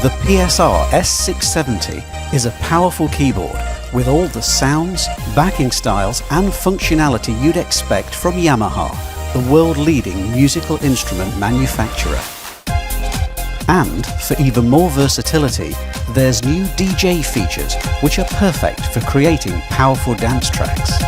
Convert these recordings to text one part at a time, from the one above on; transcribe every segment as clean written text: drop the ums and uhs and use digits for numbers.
The PSR-S670 is a powerful keyboard with all the sounds, backing styles and functionality you'd expect from Yamaha, the world-leading musical instrument manufacturer. And for even more versatility, there's new DJ features which are perfect for creating powerful dance tracks.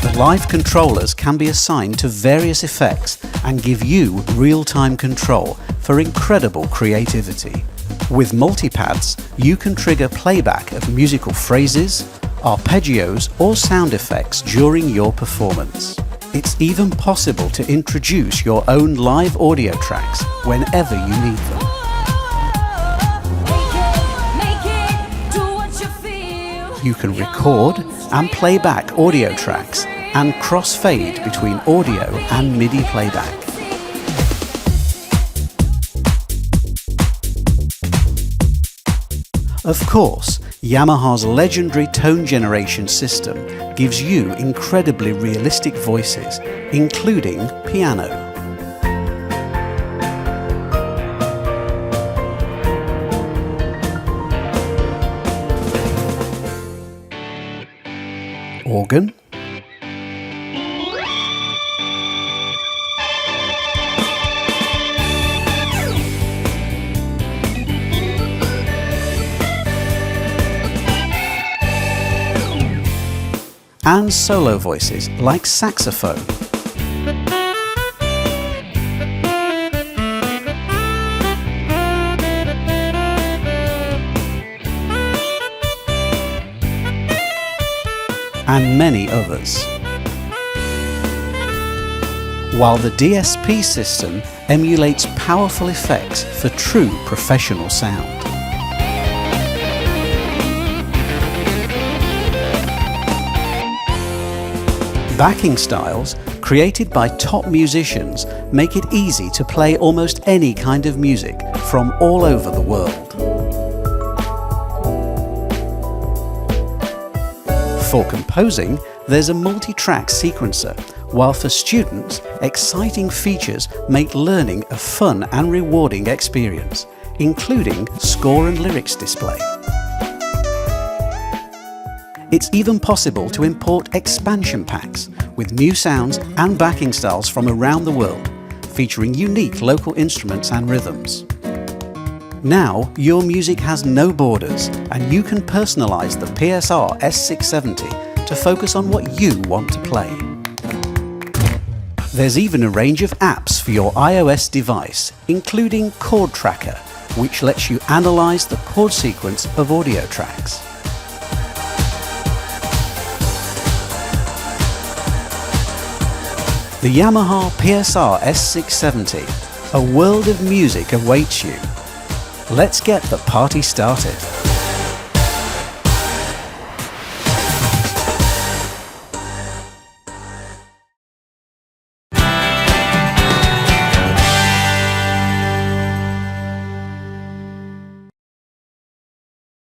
The live controllers can be assigned to various effects and give you real-time control for incredible creativity. With multipads, you can trigger playback of musical phrases, arpeggios or sound effects during your performance. It's even possible to introduce your own live audio tracks whenever you need them. You can record and play back audio tracks and cross-fade between audio and MIDI playback. Of course, Yamaha's legendary tone generation system gives you incredibly realistic voices, including piano. Organ. And solo voices like saxophone. And many others. While the DSP system emulates powerful effects for true professional sound. Backing styles, created by top musicians, make it easy to play almost any kind of music from all over the world. For composing, there's a multi-track sequencer, while for students, exciting features make learning a fun and rewarding experience, including score and lyrics display. It's even possible to import expansion packs with new sounds and backing styles from around the world, featuring unique local instruments and rhythms. Now, your music has no borders, and you can personalize the PSR-S670 to focus on what you want to play. There's even a range of apps for your iOS device, including Chord Tracker, which lets you analyze the chord sequence of audio tracks. The Yamaha PSR-S670, a world of music awaits you. Let's get the party started.